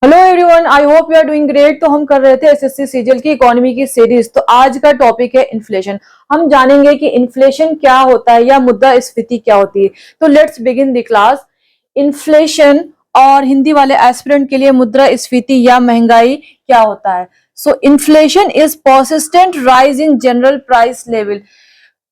Hello everyone, I hope you are doing great. तो हम कर रहे थे एसएससी सीजीएल की इकोनॉमी की सीरीज। तो आज का टॉपिक है इन्फ्लेशन। हम जानेंगे कि इन्फ्लेशन क्या होता है या मुद्रास्फीति क्या होती है। तो let's begin the class. Inflation और हिंदी वाले एस्पिरेंट के लिए मुद्रास्फीति या महंगाई क्या होता है। सो inflation is persistent rise in general price level.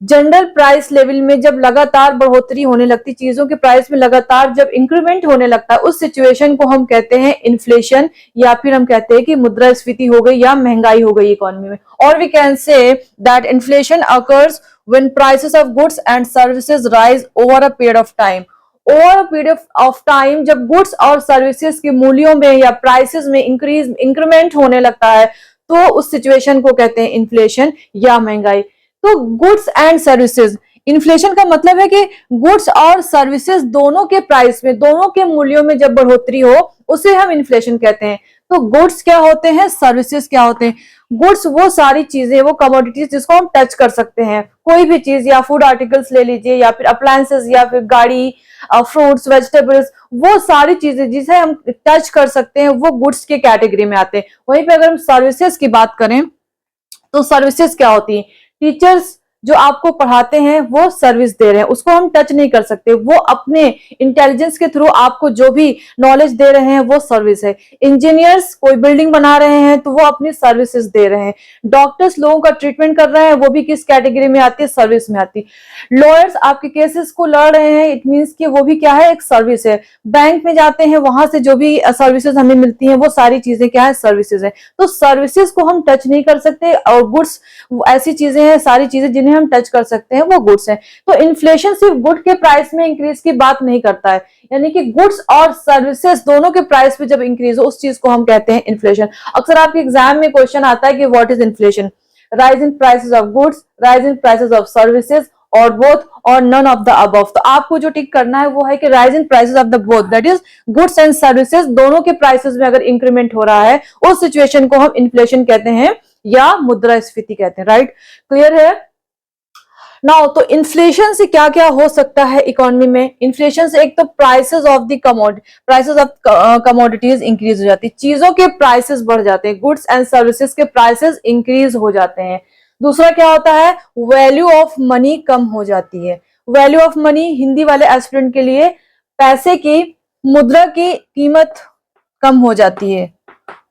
General price level में जब लगातार बढ़ोतरी होने लगती, चीजों के प्राइस में लगातार जब इंक्रीमेंट होने लगता है, उस सिचुएशन को हम कहते हैं इन्फ्लेशन, या फिर हम कहते हैं कि मुद्रास्फीति हो गई या महंगाई हो गई इकोनॉमी में। और we can say that inflation occurs when prices of goods and services rise over a period of time. Over a period of time जब गुड्स और सर्विसेज के मूल्यों में या प्राइसेस में इंक्रीमेंट होने लगता है, तो उस सिचुएशन को कहते हैं इन्फ्लेशन या महंगाई। तो गुड्स एंड सर्विसेज, इन्फ्लेशन का मतलब है कि गुड्स और सर्विसेज दोनों के प्राइस में, दोनों के मूल्यों में जब बढ़ोतरी हो, उसे हम इन्फ्लेशन कहते हैं। तो गुड्स क्या होते हैं, सर्विसेज क्या होते हैं। गुड्स वो सारी चीजें, वो कमोडिटीज जिसको हम टच कर सकते हैं, कोई भी चीज, या फूड आर्टिकल्स ले लीजिए, या फिर अप्लायंसेस, या फिर गाड़ी, फ्रूट्स, वेजिटेबल्स, वो सारी चीजें जिसे हम टच कर सकते हैं, वो गुड्स के कैटेगरी में आते हैं। वहीं पे अगर हम सर्विसेज की बात करें तो सर्विसेज क्या होती है। टीचर्स जो आपको पढ़ाते हैं वो सर्विस दे रहे हैं, उसको हम टच नहीं कर सकते, वो अपने इंटेलिजेंस के थ्रू आपको जो भी नॉलेज दे रहे हैं वो सर्विस है। इंजीनियर्स कोई बिल्डिंग बना रहे हैं तो वो अपनी सर्विसेज दे रहे हैं। डॉक्टर्स लोगों का ट्रीटमेंट कर रहे हैं, वो भी किस कैटेगरी में आती है, सर्विस में आती है। लॉयर्स आपके केसेस को लड़ रहे हैं, इट मीन्स कि वो भी क्या है, एक सर्विस है। बैंक में जाते हैं, वहां से जो भी सर्विसेज हमें मिलती हैं, वो सारी चीजें क्या है, सर्विसेज है। तो सर्विसेज को हम टच नहीं कर सकते, और गुड्स ऐसी चीजें हैं, सारी चीजें जिन्हें हम टच कर सकते हैं वो गुड्स हैं। तो इन्फ्लेशन सिर्फ गुड के प्राइस में इंक्रीज की बात नहीं करता है, यानी कि गुड्स और सर्विसेज दोनों के प्राइस में जब इंक्रीज हो, उस चीज को हम कहते हैं इन्फ्लेशन। अक्सर आपके एग्जाम में क्वेश्चन आता है कि what is inflation, rise in prices of goods, rise in prices of services, और बोथ और नन ऑफ द अबव। तो आपको जो टिक करना है वो है कि rise in prices of the both, that is goods and services, दोनों के प्राइसेस में अगर इंक्रीमेंट हो रहा है, उस सिचुएशन को हम इन्फ्लेशन कहते हैं या मुद्रास्फीति कहते हैं। राइट, क्लियर है नाउ। तो इन्फ्लेशन से क्या क्या हो सकता है इकोनॉमी में। इन्फ्लेशन से एक तो प्राइसेस ऑफ कमोडिटीज इंक्रीज हो जाती है, चीजों के प्राइसेस बढ़ जाते हैं, गुड्स एंड सर्विसेज के प्राइसेस इंक्रीज हो जाते हैं। दूसरा क्या होता है, वैल्यू ऑफ मनी कम हो जाती है। वैल्यू ऑफ मनी हिंदी वाले एस्पिरेंट के लिए पैसे की, मुद्रा की कीमत कम हो जाती है।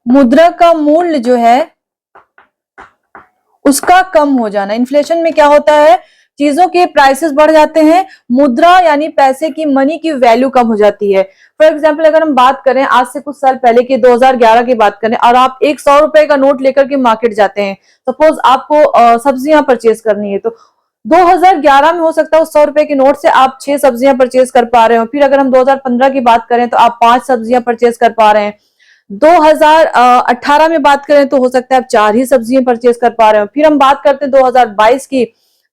मुद्रा का मूल्य जो है उसका कम हो जाना। इन्फ्लेशन में क्या होता है, चीजों के प्राइसेस बढ़ जाते हैं, मुद्रा यानी पैसे की, मनी की वैल्यू कम हो जाती है। फॉर एग्जांपल अगर हम बात करें आज से कुछ साल पहले की, 2011 की बात करें, और आप एक 100 रुपए का नोट लेकर के मार्केट जाते हैं, सपोज आपको सब्जियां परचेज करनी है, तो 2011 में हो सकता है उस 100 रुपए के नोट से आप 6 सब्जियां परचेज कर पा रहे हो। फिर अगर हम 2015 की बात करें तो आप 5 सब्जियां परचेज कर पा रहे हैं। 2018 में बात करें तो हो सकता है आप 4 ही सब्जियां परचेज कर पा रहे हो। फिर हम बात करते हैं 2022 की,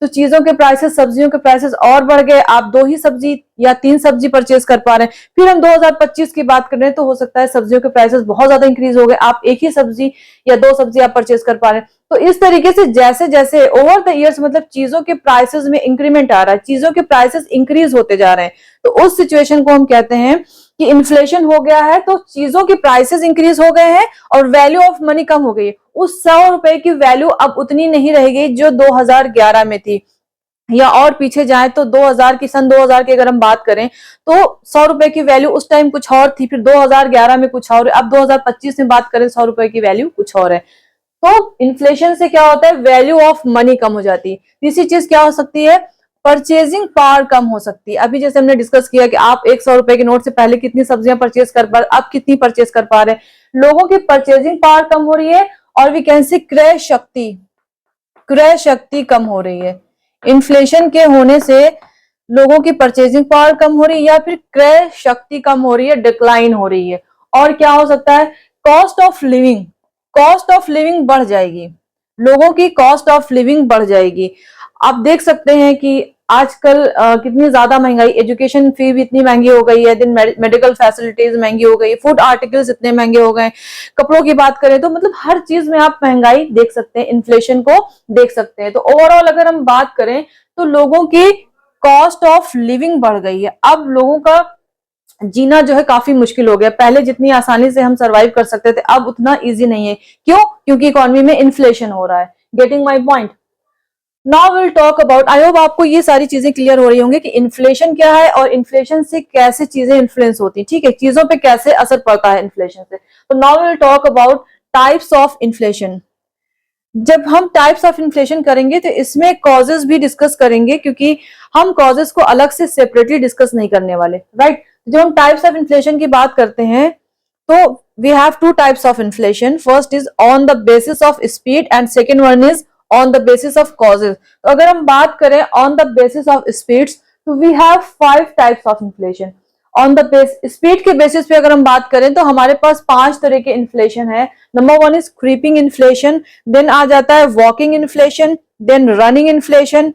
तो चीजों के प्राइसेस, सब्जियों के प्राइसेस और बढ़ गए, आप 2 ही सब्जी या 3 सब्जी परचेज कर पा रहे हैं। फिर हम 2025 की बात कर रहे हैं तो हो सकता है सब्जियों के प्राइसेस बहुत ज्यादा इंक्रीज हो गए, आप 1 ही सब्जी या 2 सब्जी आप परचेज कर पा रहे हैं। तो इस तरीके से जैसे जैसे ओवर द इयर्स, मतलब चीजों के प्राइसेस में इंक्रीमेंट आ रहा है, चीजों के प्राइसेस इंक्रीज होते जा रहे हैं, तो उस सिचुएशन को हम कहते हैं कि इन्फ्लेशन हो गया है। तो चीजों के प्राइसेस इंक्रीज हो गए हैं और वैल्यू ऑफ मनी कम हो गई है। उस 100 रुपए की वैल्यू अब उतनी नहीं रहेगी जो 2011 में थी, या और पीछे जाए तो 2000 की, सन 2000 की अगर हम बात करें तो 100 रुपए की वैल्यू उस टाइम कुछ और थी, फिर 2011 में कुछ और, अब 2025 में बात करें 100 रुपए की वैल्यू कुछ और है। तो इन्फ्लेशन से क्या होता है, वैल्यू ऑफ मनी कम हो जाती है। तीसरी चीज क्या हो सकती है, परचेजिंग पावर कम हो सकती है। अभी जैसे हमने डिस्कस किया कि आप एक 100 रुपए के नोट से पहले कितनी सब्जियां परचेज कर पा रहे, अब कितनी परचेज कर पा रहे हैं। लोगों की परचेजिंग पावर कम हो रही है, और वी कैन से क्रय शक्ति कम हो रही है। इन्फ्लेशन के होने से लोगों की परचेजिंग पावर कम हो रही है, या फिर क्रय शक्ति कम हो रही है, डिक्लाइन हो रही है। और क्या हो सकता है, कॉस्ट ऑफ लिविंग बढ़ जाएगी, लोगों की कॉस्ट ऑफ लिविंग बढ़ जाएगी। आप देख सकते हैं कि आजकल कितनी ज्यादा महंगाई, एजुकेशन फी भी इतनी महंगी हो गई है, दिन मेडिकल फैसिलिटीज महंगी हो गई, फूड आर्टिकल्स इतने महंगे हो गए, कपड़ों की बात करें तो मतलब हर चीज में आप महंगाई देख सकते हैं, इन्फ्लेशन को देख सकते हैं। तो ओवरऑल अगर हम बात करें तो लोगों की कॉस्ट ऑफ लिविंग बढ़ गई है। अब लोगों का जीना जो है काफी मुश्किल हो गया। पहले जितनी आसानी से हम सरवाइव कर सकते थे अब उतना इजी नहीं है। क्यों? क्योंकि इकोनॉमी में इन्फ्लेशन हो रहा है। Getting my point? Now will talk about, I hope आपको ये सारी चीजें क्लियर हो रही होंगी कि इन्फ्लेशन क्या है और इन्फ्लेशन से कैसे चीजें इन्फ्लुएंस होती है, ठीक है, चीजों पे कैसे असर पड़ता है इन्फ्लेशन से। तो now will talk about types of inflation. जब हम टाइप्स ऑफ इन्फ्लेशन करेंगे तो इसमें कॉजेज भी डिस्कस करेंगे, क्योंकि हम कॉजेज को अलग से सेपरेटली डिस्कस नहीं करने वाले, राइट। जब हम टाइप्स ऑफ इन्फ्लेशन की बात करते हैं तो we have two types of inflation. First is on the basis of speed and second one is on the basis of causes. तो अगर हम बात करें on the basis of speeds तो we have 5 types of inflation. On the base speed के basis पे अगर हम बात करें तो हमारे पास 5 तरह के इन्फ्लेशन है। Number 1 is creeping inflation, then आ जाता है walking inflation, then running inflation,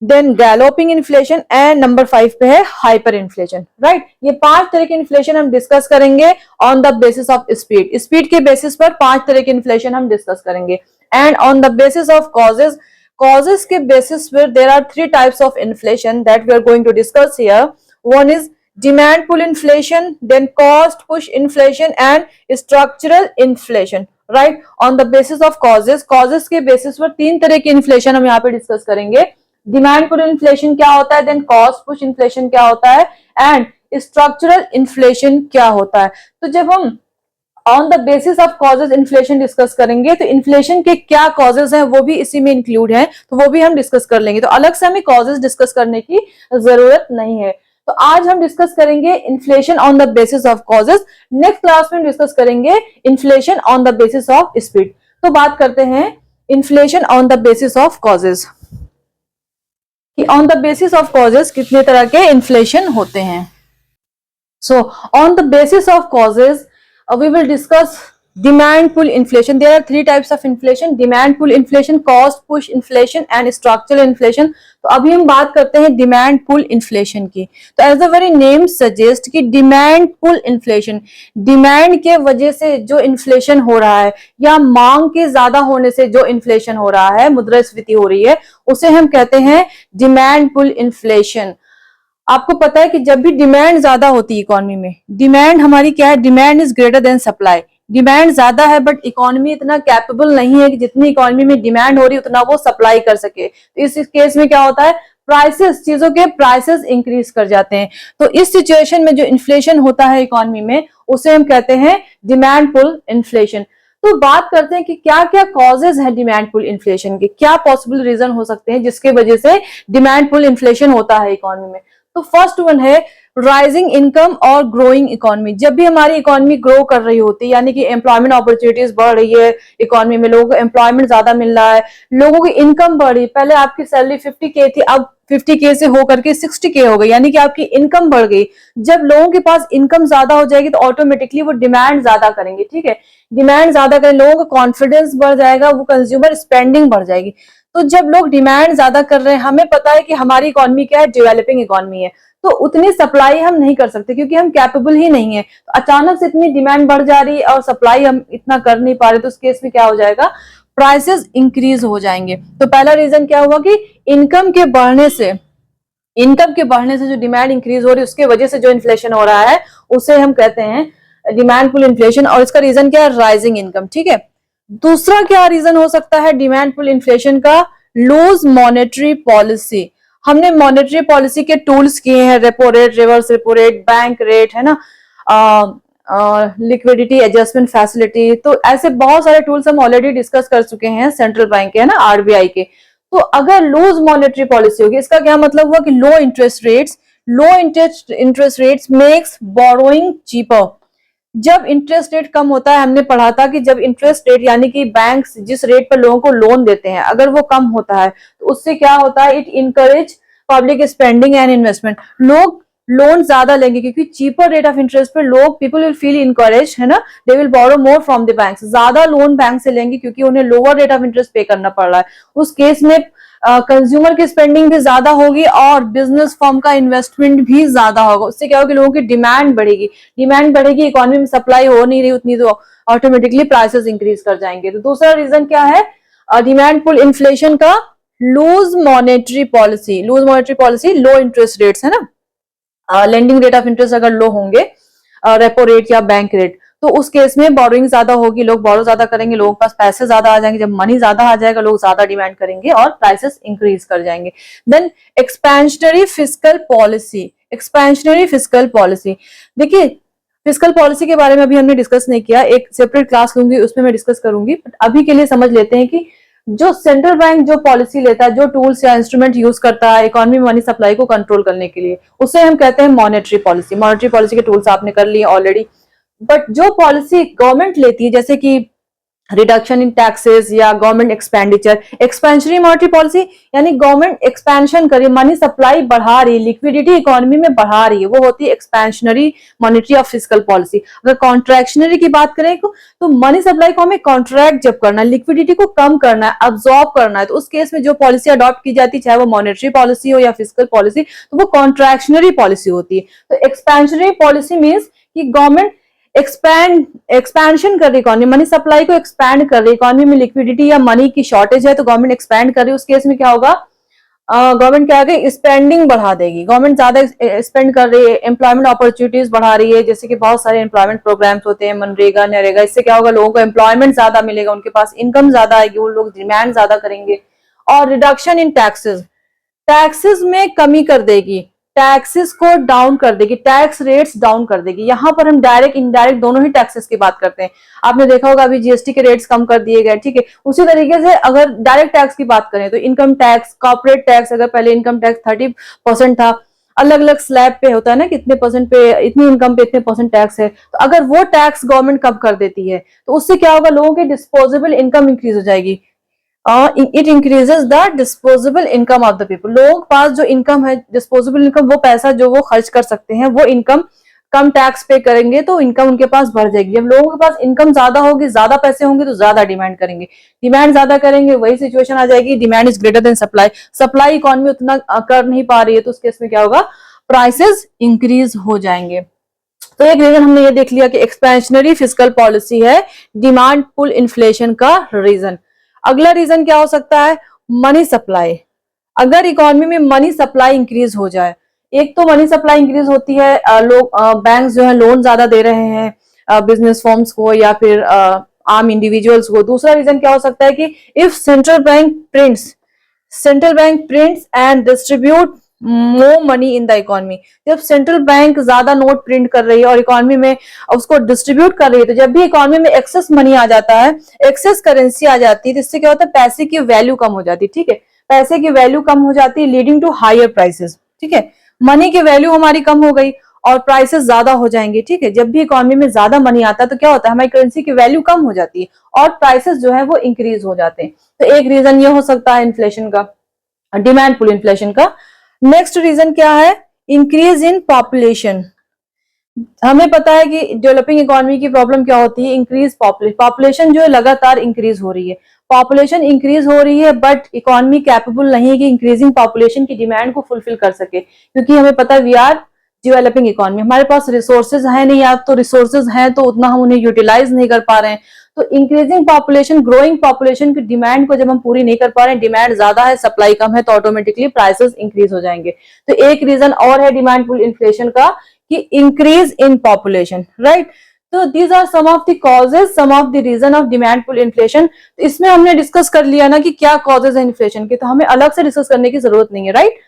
then galloping inflation and number 5 पे है हाइपर इन्फ्लेशन, राइट। ये 5 तरह के इन्फ्लेशन हम डिस्कस करेंगे on the basis of speed. Speed के बेसिस पर 5 तरह के इन्फ्लेशन हम डिस्कस करेंगे। And on the basis of causes, causes के बेसिस पर there are 3 types of inflation that we are going to discuss here. One is demand pull inflation, then cost push inflation and structural inflation, right। on the basis of causes, causes के basis पर 3 तरह की inflation हम यहाँ पे discuss करेंगे। demand pull inflation क्या होता है, then cost push inflation क्या होता है and structural inflation क्या होता है। तो जब हम on the basis of causes inflation discuss करेंगे तो इन्फ्लेशन के क्या कॉजेज हैं वो भी इसी में इंक्लूड हैं, तो वो भी हम डिस्कस कर लेंगे। तो अलग से हमें कॉजेज डिस्कस करने की जरूरत नहीं है। तो आज हम डिस्कस करेंगे inflation on the basis of causes. Next class में डिस्कस करेंगे inflation on the basis of speed. तो बात करते हैं inflation on the basis of causes कि on the basis of causes कितने तरह के इन्फ्लेशन होते हैं। So on the basis of causes we will discuss demand pull inflation. There are 3 types of inflation: demand pull inflation, cost push inflation and structural inflation. तो अभी हम बात करते हैं demand pull inflation की। तो as the very name suggest कि demand pull inflation, demand के वजह से जो inflation हो रहा है या मांग के ज्यादा होने से जो inflation हो रहा है, मुद्रास्फीति हो रही है, उसे हम कहते हैं demand pull inflation। आपको पता है कि जब भी डिमांड ज्यादा होती है इकोनॉमी में, डिमांड हमारी क्या है, demand is greater than supply. Demand ज्यादा है बट इकोनॉमी इतना कैपेबल नहीं है कि जितनी इकोनॉमी में डिमांड हो रही है उतना वो सप्लाई कर सके। तो इस केस में क्या होता है, प्राइसेस, चीजों के प्राइसेस इंक्रीज कर जाते हैं। तो इस सिचुएशन में जो इन्फ्लेशन होता है इकोनॉमी में उसे हम कहते हैं डिमांड पुल इन्फ्लेशन। तो बात करते हैं कि क्या क्या कॉजेज है डिमांड पुल इन्फ्लेशन के, क्या पॉसिबल रीजन हो सकते हैं जिसके वजह से डिमांड पुल इन्फ्लेशन होता है इकोनॉमी में। तो फर्स्ट वन है राइजिंग इनकम और ग्रोइंग इकोनॉमी। जब भी हमारी इकोनॉमी ग्रो कर रही होती है, यानी कि एम्प्लॉयमेंट अपॉर्चुनिटीज बढ़ रही है इकोनॉमी में, लोगों को एम्प्लॉयमेंट ज्यादा मिल रहा है, लोगों की इनकम बढ़ रही। पहले आपकी सैलरी 50K थी, अब 50K से होकर के 60K हो गई, यानी कि आपकी इनकम बढ़ गई। जब लोगों के पास इनकम ज्यादा हो जाएगी तो ऑटोमेटिकली वो डिमांड ज्यादा करेंगे, ठीक है, डिमांड ज्यादा करें, लोगों का कॉन्फिडेंस बढ़ जाएगा, वो कंज्यूमर स्पेंडिंग बढ़ जाएगी। तो जब लोग डिमांड ज्यादा कर रहे हैं, हमें पता है कि हमारी इकोनॉमी क्या है, डेवलपिंग इकोनॉमी है, तो उतनी सप्लाई हम नहीं कर सकते क्योंकि हम कैपेबल ही नहीं है। तो अचानक से इतनी डिमांड बढ़ जा रही है और सप्लाई हम इतना कर नहीं पा रहे, तो उस केस में क्या हो जाएगा, प्राइसेस इंक्रीज हो जाएंगे। तो पहला रीजन क्या हुआ कि इनकम के बढ़ने से जो डिमांड इंक्रीज हो रही है उसके वजह से जो इन्फ्लेशन हो रहा है उसे हम कहते हैं डिमांड पुल इन्फ्लेशन। और इसका रीजन क्या है, राइजिंग इनकम, ठीक है। दूसरा क्या रीजन हो सकता है डिमांड पुल इन्फ्लेशन का, लूज मॉनेटरी पॉलिसी। हमने मॉनेटरी पॉलिसी के टूल्स किए हैं, repo rate, reverse repo rate, bank rate, है ना, लिक्विडिटी एडजस्टमेंट फैसिलिटी। तो ऐसे बहुत सारे टूल्स हम ऑलरेडी डिस्कस कर चुके हैं सेंट्रल बैंक के, है ना, आरबीआई के। तो अगर लूज मॉनेटरी पॉलिसी होगी, इसका क्या मतलब हुआ कि लो interest rates makes borrowing cheaper. जब इंटरेस्ट रेट कम होता है, हमने पढ़ा था कि जब इंटरेस्ट रेट यानी कि बैंक जिस रेट पर लोगों को लोन देते हैं अगर वो कम होता है तो उससे क्या होता है, it encourage public spending and investment. लोग लोन ज्यादा लेंगे क्योंकि चीपर रेट ऑफ इंटरेस्ट पर लोग, पीपल विल फील इनकरेज, है ना, they will borrow more from the bank. ज्यादा लोन बैंक से लेंगे क्योंकि उन्हें लोअर रेट ऑफ इंटरेस्ट पे करना पड़ रहा है। उस केस में कंज्यूमर की स्पेंडिंग भी ज्यादा होगी और बिजनेस फर्म का इन्वेस्टमेंट भी ज्यादा होगा। उससे क्या होगा कि लोगों की डिमांड बढ़ेगी, इकोनॉमी में सप्लाई हो नहीं रही उतनी, तो ऑटोमेटिकली प्राइसेस इंक्रीज कर जाएंगे। तो दूसरा रीजन क्या है डिमांड पुल इन्फ्लेशन का, loose monetary policy, low interest rates, है ना। लेंडिंग रेट ऑफ इंटरेस्ट अगर लो होंगे, रेपो रेट या बैंक रेट, तो उस केस में बोरोइंग ज्यादा होगी, लोग बोरो ज्यादा करेंगे, लोगों के पास पैसे ज्यादा आ जाएंगे, जब मनी ज्यादा आ जाएगा लोग ज्यादा डिमांड करेंगे और प्राइसेस इंक्रीज कर जाएंगे। Then expansionary fiscal policy, expansionary fiscal policy, देखिए फिस्कल पॉलिसी के बारे में अभी हमने डिस्कस नहीं किया, एक सेपरेट क्लास लूंगी उसमें मैं डिस्कस करूंगी, बट अभी के लिए समझ लेते हैं कि जो सेंट्रल बैंक जो पॉलिसी लेता है, जो टूल्स या इंस्ट्रूमेंट यूज करता है इकोनॉमी मनी सप्लाई को कंट्रोल करने के लिए, उसे हम कहते हैं मॉनेटरी पॉलिसी। मॉनेटरी पॉलिसी के टूल्स आपने कर लिए ऑलरेडी, बट जो पॉलिसी गवर्नमेंट लेती है जैसे कि रिडक्शन इन टैक्सेस या government expenditure, expansionary monetary policy यानी गवर्नमेंट एक्सपेंशन कर रही है, मनी सप्लाई बढ़ा रही है, लिक्विडिटी इकोनॉमी में बढ़ा रही है, वो होती है expansionary monetary of fiscal policy. अगर कॉन्ट्रैक्शनरी की बात करें तो मनी सप्लाई को हमें कॉन्ट्रैक्ट जब करना है, लिक्विडिटी को कम करना है, अब्सॉर्ब करना है, तो उस केस में जो पॉलिसी अडॉप्ट की जाती है, चाहे वो मॉनेटरी पॉलिसी हो या फिस्कल पॉलिसी, तो वो कॉन्ट्रैक्शनरी पॉलिसी होती है। तो एक्सपेंशनरी पॉलिसी मीन्स कि गवर्नमेंट एक्सपेंशन कर रही इकोनॉमी, मनी सप्लाई को एक्सपैंड कर रही, इकोनॉमी में लिक्विडिटी या मनी की शॉर्टेज है तो गवर्नमेंट एक्सपैंड कर रही है, उस केस में क्या होगा, गवर्नमेंट क्या होगी, स्पेंडिंग बढ़ा देगी, गवर्नमेंट ज्यादा स्पेंड कर रही है, एम्प्लॉयमेंट अपॉर्चुनिटीज बढ़ा रही है, जैसे कि बहुत सारे एम्प्लॉयमेंट प्रोग्राम्स होते हैं, मनरेगा नरेगा, इससे क्या होगा, लोगों को एम्प्लॉयमेंट ज्यादा मिलेगा, उनके पास इनकम ज्यादा आएगी, वो लोग डिमांड ज्यादा करेंगे। और रिडक्शन इन टैक्सेस, टैक्सेस में कमी कर देगी, टैक्सेस को डाउन कर देगी, टैक्स रेट्स डाउन कर देगी। यहां पर हम डायरेक्ट इनडायरेक्ट दोनों ही टैक्सेस की बात करते हैं, आपने देखा होगा अभी जीएसटी के रेट्स कम कर दिए गए, ठीक है। उसी तरीके से अगर डायरेक्ट टैक्स की बात करें तो इनकम टैक्स, कॉर्पोरेट टैक्स, अगर पहले इनकम टैक्स 30% था, अलग अलग स्लैब पे होता है ना, कितने परसेंट पे, इतनी इनकम पे इतने परसेंट टैक्स है, तो अगर वो टैक्स गवर्नमेंट कम कर देती है तो उससे क्या होगा, लोगों की डिस्पोजेबल इनकम इंक्रीज हो जाएगी, it increases the disposable income of the people. लोगों के पास जो इनकम है, डिस्पोजेबल इनकम, वो पैसा जो वो खर्च कर सकते हैं, वो इनकम कम टैक्स पे करेंगे तो इनकम उनके पास बढ़ जाएगी। जब लोगों के पास इनकम ज्यादा होगी, ज्यादा पैसे होंगे तो ज्यादा डिमांड करेंगे, डिमांड ज्यादा करेंगे, वही सिचुएशन आ जाएगी, demand is greater than supply, supply economy उतना कर नहीं पा रही है, तो उस केस में क्या होगा, प्राइसेस इंक्रीज हो जाएंगे। तो एक रीजन हमने ये देख लिया कि एक्सपेंशनरी फिस्कल पॉलिसी है डिमांड पुल इन्फ्लेशन का रीजन। अगला रीजन क्या हो सकता है, मनी सप्लाई। अगर इकोनॉमी में मनी सप्लाई इंक्रीज हो जाए, एक तो मनी सप्लाई इंक्रीज होती है, लोग बैंक जो है लोन ज्यादा दे रहे हैं बिजनेस फर्म्स को या फिर आम इंडिविजुअल्स को। दूसरा रीजन क्या हो सकता है कि if central bank prints and distribute more money in the economy, जब सेंट्रल बैंक ज्यादा नोट प्रिंट कर रही है और इकोनॉमी में उसको डिस्ट्रीब्यूट कर रही है, तो जब भी इकोनॉमी में एक्सेस मनी आ जाता है, एक्सेस करेंसी आ जाती है, तो इससे क्या होता है, पैसे की वैल्यू कम हो जाती है, ठीक है, पैसे की वैल्यू कम हो जाती है, लीडिंग टू हायर प्राइसेस, ठीक है, मनी की वैल्यू हमारी कम हो गई और प्राइसेस ज्यादा हो जाएंगे, ठीक है। जब भी इकोनॉमी में ज्यादा मनी आता है तो क्या होता है, हमारी करेंसी की वैल्यू कम हो जाती है और प्राइसेस जो है वो इंक्रीज हो जाते हैं। तो एक रीजन ये हो सकता है इन्फ्लेशन का, डिमांड पुल इन्फ्लेशन का। नेक्स्ट रीजन क्या है, इंक्रीज इन पॉपुलेशन। हमें पता है कि डेवलपिंग इकोनॉमी की प्रॉब्लम क्या होती है, इंक्रीज पॉपुलेशन जो है लगातार इंक्रीज हो रही है, पॉपुलेशन इंक्रीज हो रही है, बट इकोनॉमी कैपेबल नहीं है कि इंक्रीजिंग पॉपुलेशन की डिमांड को फुलफिल कर सके, क्योंकि हमें पता है वी आर डेवलपिंग इकोनॉमी, हमारे पास रिसोर्सेज है नहीं, या तो रिसोर्सेज हैं तो उतना हम उन्हें यूटिलाइज नहीं कर पा रहे हैं। तो इंक्रीजिंग पॉपुलेशन, ग्रोइंग पॉपुलेशन की डिमांड को जब हम पूरी नहीं कर पा रहे हैं, डिमांड ज्यादा है, सप्लाई कम है, तो ऑटोमेटिकली प्राइसेस इंक्रीज हो जाएंगे। तो एक रीजन और है डिमांड पुल इन्फ्लेशन का कि इंक्रीज इन पॉपुलेशन, राइट। तो these are some of the causes, some of the reason of demand pull inflation. तो इसमें हमने डिस्कस कर लिया ना कि क्या कॉजेज है इन्फ्लेशन के, तो हमें अलग से डिस्कस करने की जरूरत नहीं है, राइट।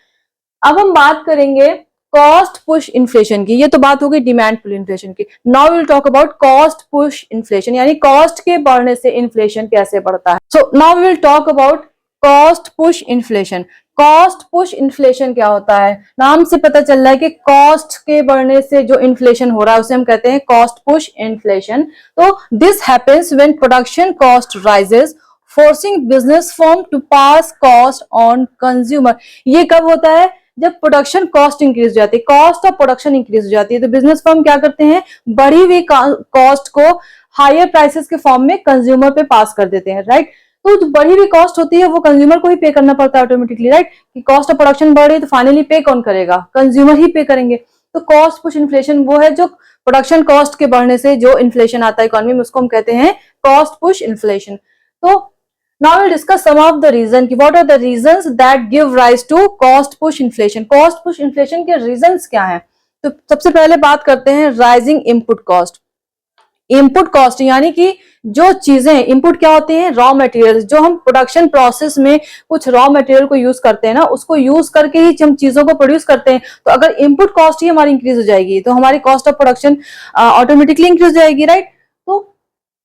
अब हम बात करेंगे कॉस्ट पुश इन्फ्लेशन की, ये तो बात हो गई डिमांड पुल इन्फ्लेशन की। Now will talk about cost push inflation, यानी कॉस्ट के बढ़ने से इन्फ्लेशन कैसे बढ़ता है। So now will talk about cost push inflation. Cost push inflation क्या होता है, नाम से पता चल रहा है कि कॉस्ट के बढ़ने से जो इन्फ्लेशन हो रहा है उसे हम कहते हैं कॉस्ट पुश इन्फ्लेशन। तो this happens when production cost rises forcing business firm to pass cost on consumer. ये कब होता है, जब प्रोडक्शन कॉस्ट इंक्रीज हो जाती है, कॉस्ट ऑफ प्रोडक्शन इंक्रीज हो जाती है, तो बिजनेस फर्म क्या करते हैं, बढ़ी हुई कॉस्ट को हायर प्राइसेस के फॉर्म में कंज्यूमर पे पास कर देते हैं, राइट। तो जो बढ़ी हुई कॉस्ट होती है वो कंज्यूमर को ही पे करना पड़ता है ऑटोमेटिकली, राइट, कि कॉस्ट ऑफ प्रोडक्शन बढ़ रही है तो फाइनली पे कौन करेगा, कंज्यूमर ही पे करेंगे। तो कॉस्ट पुश इन्फ्लेशन वो है जो प्रोडक्शन कॉस्ट के बढ़ने से जो इन्फ्लेशन आता है इकोनॉमी में, उसको हम कहते हैं कॉस्ट पुश इन्फ्लेशन। तो now we'll discuss some of the reason कि what are the reasons that give rise to cost push inflation। cost push inflation के reasons क्या हैं, तो सबसे पहले बात करते हैं rising input cost. Input cost यानी कि जो चीजें, इनपुट क्या होते हैं, रॉ मटेरियल्स, जो हम प्रोडक्शन प्रोसेस में कुछ रॉ मटेरियल को यूज करते हैं ना, उसको यूज करके ही हम चीजों को प्रोड्यूस करते हैं। तो अगर इनपुट कॉस्ट ही हमारी इंक्रीज हो जाएगी तो हमारी cost of production automatically increase हो जाएगी, राइट। तो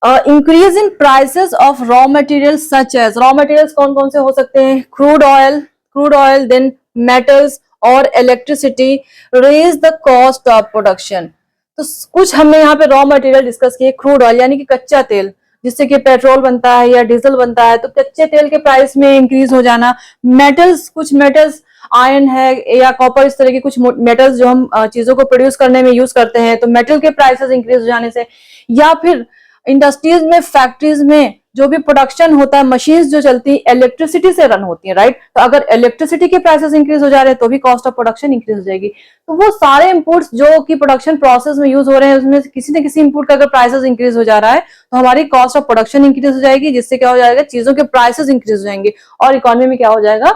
increase in prices of raw materials such as, raw materials कौन कौन से हो सकते हैं, क्रूड ऑयल देन मेटल्स और electricity raise the cost of production. तो कुछ हमने यहाँ पे रॉ मटेरियल डिस्कस किए, क्रूड ऑयल यानी कि कच्चा तेल, जिससे कि पेट्रोल बनता है या डीजल बनता है, तो कच्चे तेल के प्राइस में इंक्रीज हो जाना। मेटल्स, कुछ मेटल्स आयरन है या कॉपर, इस तरह के कुछ मेटल्स जो हम चीजों को प्रोड्यूस करने में यूज करते हैं, तो मेटल के प्राइसेस इंक्रीज हो जाने से, या फिर इंडस्ट्रीज में, फैक्ट्रीज में जो भी प्रोडक्शन होता है, मशीन्स जो चलती है इलेक्ट्रिसिटी से रन होती है, राइट। तो अगर इलेक्ट्रिसिटी के प्राइसेस इंक्रीज हो जा रहे हैं तो भी कॉस्ट ऑफ प्रोडक्शन इंक्रीज हो जाएगी। तो वो सारे इंपुट्स जो कि प्रोडक्शन प्रोसेस में यूज हो रहे हैं, उसमें किसी न किसी इंपुट का अगर प्राइसेस इंक्रीज हो जा रहा है तो हमारी कॉस्ट ऑफ प्रोडक्शन इंक्रीज हो जाएगी, जिससे क्या हो जाएगा, चीजों के प्राइसेस इंक्रीज हो जाएंगे और इकोनॉमी में क्या हो जाएगा,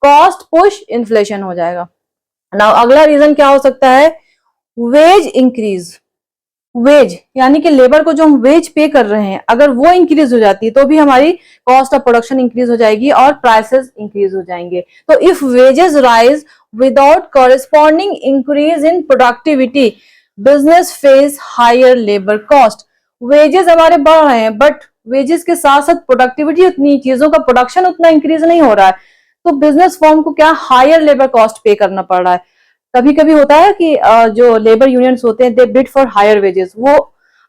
कॉस्ट पुश इन्फ्लेशन हो जाएगा। नाउ अगला रीजन क्या हो सकता है, वेज इंक्रीज। वेज यानी कि लेबर को जो हम वेज पे कर रहे हैं, अगर वो इंक्रीज हो जाती है तो भी हमारी कॉस्ट ऑफ प्रोडक्शन इंक्रीज हो जाएगी और प्राइसेस इंक्रीज हो जाएंगे। तो if wages rise without corresponding increase in productivity, business face higher labour cost. Wages हमारे बढ़ रहे हैं बट वेजेस के साथ साथ प्रोडक्टिविटी उतनी, चीजों का प्रोडक्शन उतना इंक्रीज नहीं हो रहा है, तो बिजनेस फर्म को क्या, हायर लेबर कॉस्ट पे करना पड़ रहा है। कभी कभी होता है कि जो लेबर यूनियंस होते हैं, दे बिड फॉर हायर वेजेस। वो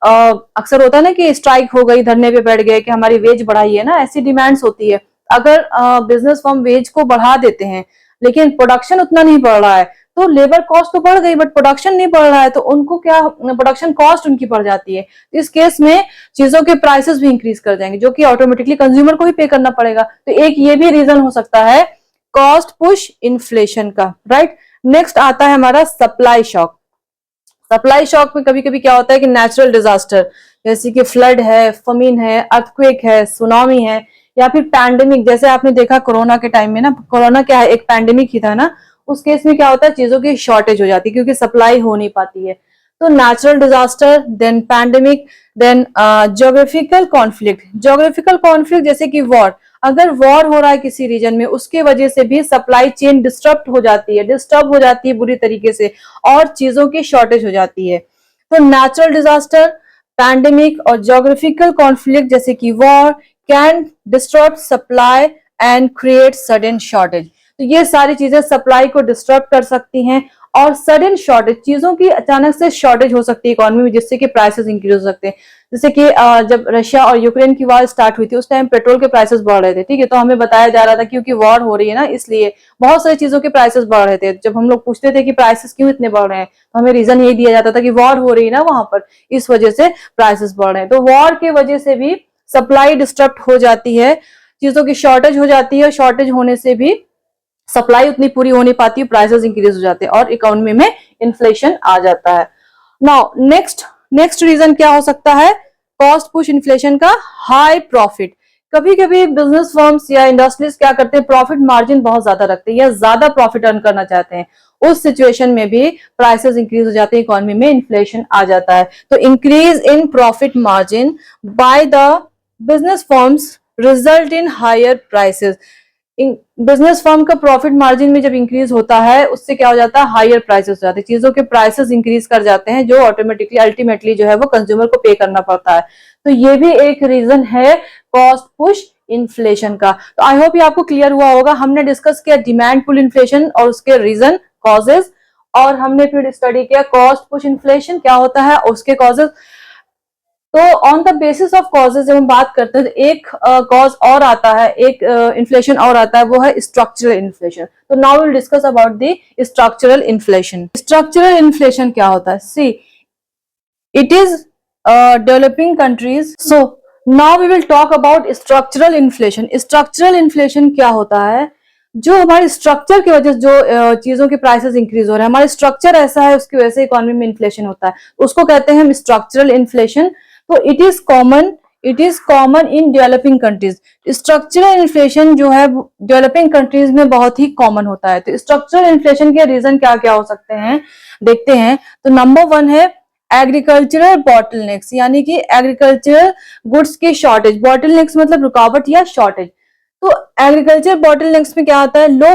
अक्सर होता है ना कि स्ट्राइक हो गई, धरने पे बैठ गए कि हमारी वेज बढ़ाइए ना, ऐसी डिमांड्स होती है। अगर बिजनेस फर्म वेज को बढ़ा देते हैं लेकिन प्रोडक्शन उतना नहीं बढ़ रहा है, तो लेबर कॉस्ट तो बढ़ गई बट प्रोडक्शन नहीं बढ़ रहा है, तो उनको क्या, प्रोडक्शन कॉस्ट उनकी बढ़ जाती है। इस केस में चीजों के प्राइसेस भी इंक्रीज कर जाएंगे, जो कि ऑटोमेटिकली कंज्यूमर को ही पे करना पड़ेगा। तो एक ये भी रीजन हो सकता है कॉस्ट पुश इन्फ्लेशन का, राइट। नेक्स्ट आता है हमारा सप्लाई शॉक। सप्लाई शॉक में कभी कभी क्या होता है कि नेचुरल डिजास्टर, जैसे कि फ्लड है, फमीन है, अर्थक्वेक है, सुनामी है, या फिर पैंडेमिक, जैसे आपने देखा कोरोना के टाइम में ना, कोरोना क्या है, एक पैंडेमिक ही था ना, उस केस में क्या होता है, चीजों की शॉर्टेज हो जाती है क्योंकि सप्लाई हो नहीं पाती है। तो natural disaster, then pandemic, then geographical conflict. Geographical conflict जैसे कि वॉर, अगर वॉर हो रहा है किसी रीजन में, उसके वजह से भी सप्लाई चेन डिस्टर्ब हो जाती है बुरी तरीके से, और चीजों की शॉर्टेज हो जाती है। तो नेचुरल डिजास्टर, पैंडेमिक और ज्योग्राफिकल कॉन्फ्लिक्ट जैसे कि war can disturb supply and create sudden shortage. तो ये सारी चीजें सप्लाई को डिस्टर्ब कर सकती हैं और सडन शॉर्टेज, चीजों की अचानक से शॉर्टेज हो सकती है इकोनॉमी में, जिससे कि प्राइसेस इंक्रीज हो सकते हैं। जैसे कि जब रशिया और यूक्रेन की वॉर स्टार्ट हुई थी, उस टाइम पेट्रोल के प्राइसेस बढ़ रहे थे, ठीक है, तो हमें बताया जा रहा था क्योंकि वॉर हो रही है ना, इसलिए बहुत सारी चीजों के प्राइसेस बढ़ रहे थे। जब हम लोग पूछते थे कि प्राइसेस क्यों इतने बढ़ रहे हैं, तो हमें रीजन यही दिया जाता था कि वॉर हो रही है ना वहां पर, इस वजह से प्राइसेस बढ़ रहे हैं। तो वॉर की वजह से भी सप्लाई डिस्टर्ब हो जाती है, चीजों की शॉर्टेज हो जाती है, शॉर्टेज होने से भी सप्लाई उतनी पूरी हो नहीं पाती, प्राइसेस इंक्रीज हो जाते हैं और इकोनॉमी में इन्फ्लेशन आ जाता है। नाउ नेक्स्ट रीजन क्या हो सकता है कॉस्ट पुश इन्फ्लेशन का, हाई प्रॉफिट। कभी कभी बिजनेस फर्म्स या इंडस्ट्रीज क्या करते हैं, प्रॉफिट मार्जिन बहुत ज्यादा रखते हैं या ज्यादा प्रॉफिट अर्न करना चाहते हैं, उस सिचुएशन में भी प्राइसेस इंक्रीज हो जाते हैं, इकोनॉमी में इन्फ्लेशन आ जाता है। तो increase in profit margin by the business firms result in higher prices. Business firm का प्रॉफिट मार्जिन में जब इंक्रीज होता है, उससे क्या हो जाता है, हायर प्राइसेस हो जाते हैं, चीजों के प्राइसेस इंक्रीज कर जाते हैं, जो ऑटोमेटिकली अल्टीमेटली जो है वो कंज्यूमर को पे करना पड़ता है। तो ये भी एक रीजन है कॉस्ट पुश इन्फ्लेशन का। तो आई होप ये आपको क्लियर हुआ होगा। हमने डिस्कस किया डिमांड पुल इन्फ्लेशन और उसके रीजन, कॉजेज, और हमने फिर स्टडी किया कॉस्ट पुश इन्फ्लेशन क्या होता है, उसके कॉजेज। तो on the basis of causes जब हम बात करते हैं, तो एक कॉज और आता है, एक इन्फ्लेशन और आता है, वो है स्ट्रक्चरल इन्फ्लेशन। तो now will discuss about the structural inflation. Structural inflation क्या होता है, see it is developing countries. So now we will talk about structural inflation. Structural inflation क्या होता है, जो हमारे स्ट्रक्चर की वजह से जो चीजों के प्राइसेस इंक्रीज हो रहे हैं, हमारे स्ट्रक्चर ऐसा है उसकी वजह से इकोनॉमी में इन्फ्लेशन होता है, उसको कहते हैं हम स्ट्रक्चरल इन्फ्लेशन। तो it is common in developing countries. Structural inflation जो है डेवलपिंग कंट्रीज में बहुत ही कॉमन होता है। तो स्ट्रक्चरल इन्फ्लेशन के रीजन क्या क्या हो सकते हैं, देखते हैं। तो नंबर 1 है एग्रीकल्चरल बॉटलनेक्स, यानी कि एग्रीकल्चरल गुड्स की शॉर्टेज। बॉटलनेक्स मतलब रुकावट या शॉर्टेज। तो एग्रीकल्चर बॉटलनेक्स में क्या होता है? Low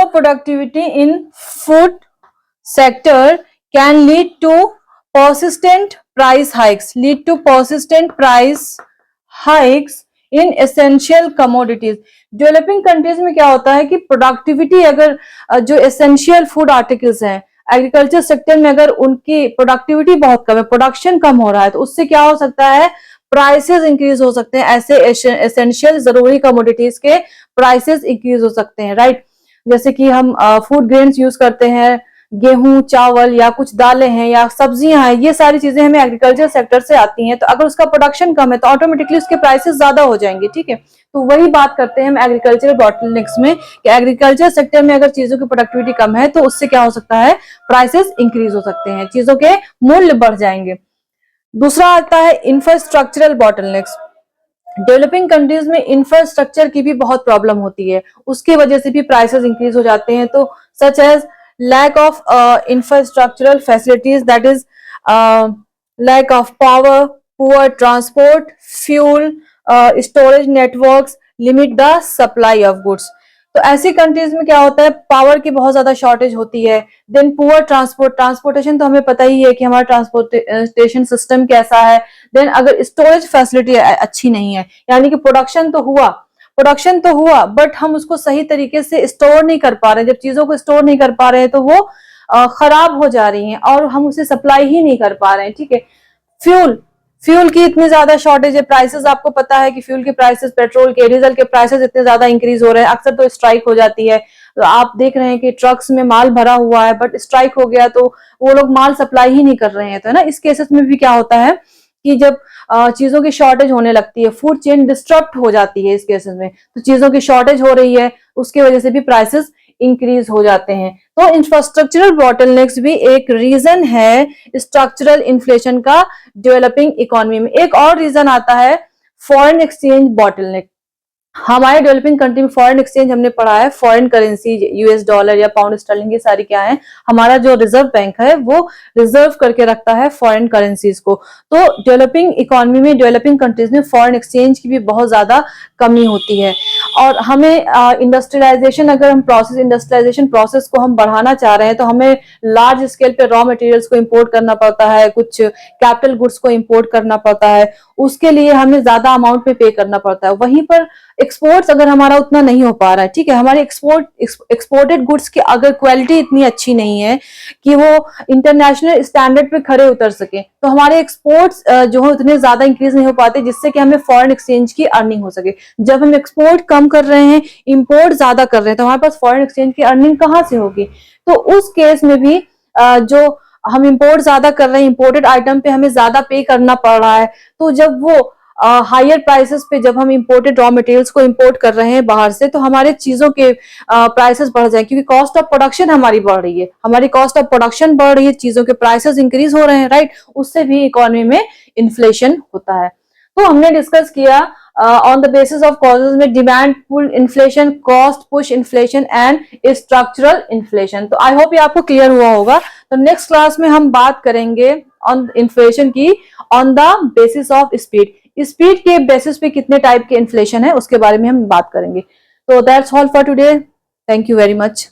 productivity in food sector can lead to persistent price hikes in essential commodities। Developing countries में क्या होता है कि प्रोडक्टिविटी अगर जो एसेंशियल फूड आर्टिकल्स हैं एग्रीकल्चर सेक्टर में, अगर उनकी प्रोडक्टिविटी बहुत कम है, प्रोडक्शन कम हो रहा है, तो उससे क्या हो सकता है? प्राइसेस इंक्रीज हो सकते हैं। ऐसे एसेंशियल जरूरी कमोडिटीज के प्राइसेस इंक्रीज हो सकते हैं, राइट। जैसे कि हम फूड ग्रेन्स यूज करते हैं, गेहूं, चावल या कुछ दालें हैं या सब्जियां हैं, ये सारी चीजें हमें एग्रीकल्चर सेक्टर से आती हैं। तो अगर उसका प्रोडक्शन कम है तो ऑटोमेटिकली उसके प्राइसेस ज्यादा हो जाएंगे, ठीक है। तो वही बात करते हैं हम एग्रीकल्चर बॉटलनेक्स में कि एग्रीकल्चर सेक्टर में अगर चीजों की प्रोडक्टिविटी कम है तो उससे क्या हो सकता है? प्राइसेस इंक्रीज हो सकते हैं, चीजों के मूल्य बढ़ जाएंगे। दूसरा आता है इंफ्रास्ट्रक्चरल बॉटलनेक्स। डेवलपिंग कंट्रीज में इंफ्रास्ट्रक्चर की भी बहुत प्रॉब्लम होती है, उसकी वजह से भी प्राइसेस इंक्रीज हो जाते हैं। तो such as lack of infrastructural facilities, that is lack of power, poor transport, fuel, storage networks limit the supply of goods। तो ऐसी कंट्रीज में क्या होता है? पावर की बहुत ज्यादा शॉर्टेज होती है। देन पुअर ट्रांसपोर्टेशन, तो हमें पता ही है कि हमारा ट्रांसपोर्टेशन सिस्टम कैसा है। देन अगर स्टोरेज फैसिलिटी अच्छी नहीं है, यानी कि प्रोडक्शन तो हुआ बट हम उसको सही तरीके से स्टोर नहीं कर पा रहे हैं। जब चीजों को स्टोर नहीं कर पा रहे हैं तो वो खराब हो जा रही हैं और हम उसे सप्लाई ही नहीं कर पा रहे हैं, ठीक है। फ्यूल की इतनी ज्यादा शॉर्टेज है, प्राइसेस आपको पता है कि फ्यूल के प्राइसेस, पेट्रोल के, डीजल के प्राइसेस इतने ज्यादा इंक्रीज हो रहे हैं। अक्सर तो स्ट्राइक हो जाती है, तो आप देख रहे हैं कि ट्रक्स में माल भरा हुआ है बट स्ट्राइक हो गया तो वो लोग माल सप्लाई ही नहीं कर रहे हैं। तो है ना, इस केसेस में भी क्या होता है कि जब चीजों की शॉर्टेज होने लगती है, फूड चेन डिस्टर्ब हो जाती है इस केसेस में, तो चीजों की शॉर्टेज हो रही है, उसकी वजह से भी प्राइसेस इंक्रीज हो जाते हैं। तो इंफ्रास्ट्रक्चरल बॉटलनेक्स भी एक रीजन है स्ट्रक्चरल इन्फ्लेशन का डेवलपिंग इकोनॉमी में। एक और रीजन आता है फॉरेन एक्सचेंज बॉटलनेक। हमारे डेवलपिंग कंट्री में फॉरेन एक्सचेंज हमने पढ़ा है, फॉरेन करेंसी, यूएस डॉलर या पाउंड स्टर्लिंग, ये सारी क्या है? हमारा जो रिजर्व बैंक है वो रिजर्व करके रखता है फॉरेन करेंसीज को। तो डेवलपिंग इकोनॉमी में, डेवलपिंग कंट्रीज में फॉरेन एक्सचेंज की भी बहुत ज्यादा कमी होती है। और हमें इंडस्ट्रियलाइजेशन, अगर हम इंडस्ट्रियलाइजेशन प्रोसेस को हम बढ़ाना चाह रहे हैं तो हमें लार्ज स्केल पे रॉ मटेरियल्स को इम्पोर्ट करना पड़ता है, कुछ कैपिटल गुड्स को इम्पोर्ट करना पड़ता है, उसके लिए हमें ज्यादा अमाउंट पे पे करना पड़ता है। वहीं पर एक्सपोर्ट्स अगर हमारा उतना नहीं हो पा रहा है, ठीक है, हमारे एक्सपोर्टेड गुड्स की अगर क्वालिटी इतनी अच्छी नहीं है कि वो इंटरनेशनल स्टैंडर्ड पे खड़े उतर सके, तो हमारे एक्सपोर्ट्स जो है उतने ज्यादा इंक्रीज नहीं हो पाते जिससे कि हमें फॉरेन एक्सचेंज की अर्निंग हो सके। जब हम एक्सपोर्ट कम कर रहे हैं, इंपोर्ट ज्यादा कर रहे हैं, तो हमारे पास फॉरेन एक्सचेंज की अर्निंग कहाँ से होगी? तो उस केस में भी जो हम इंपोर्ट ज्यादा कर रहे हैं, इंपोर्टेड आइटम पे हमें ज्यादा पे करना पड़ रहा है, तो जब वो हायर प्राइसेस पे जब हम इंपोर्टेड रॉ मटेरियल्स को इंपोर्ट कर रहे हैं बाहर से, तो हमारे चीजों के प्राइसेस बढ़ जाए, क्योंकि कॉस्ट ऑफ प्रोडक्शन हमारी बढ़ रही है, हमारी कॉस्ट ऑफ प्रोडक्शन बढ़ रही है, चीजों के प्राइसेस इंक्रीज हो रहे हैं, राइट। उससे भी इकोनॉमी में इन्फ्लेशन होता है। तो हमने डिस्कस किया on the basis of causes में demand pull inflation, cost push inflation and structural inflation. तो आई होप ये आपको क्लियर हुआ होगा। तो नेक्स्ट क्लास में हम बात करेंगे ऑन इन्फ्लेशन की on the basis of speed के बेसिस पे कितने टाइप के इन्फ्लेशन है उसके बारे में हम बात करेंगे। तो that's all for today, thank you very much.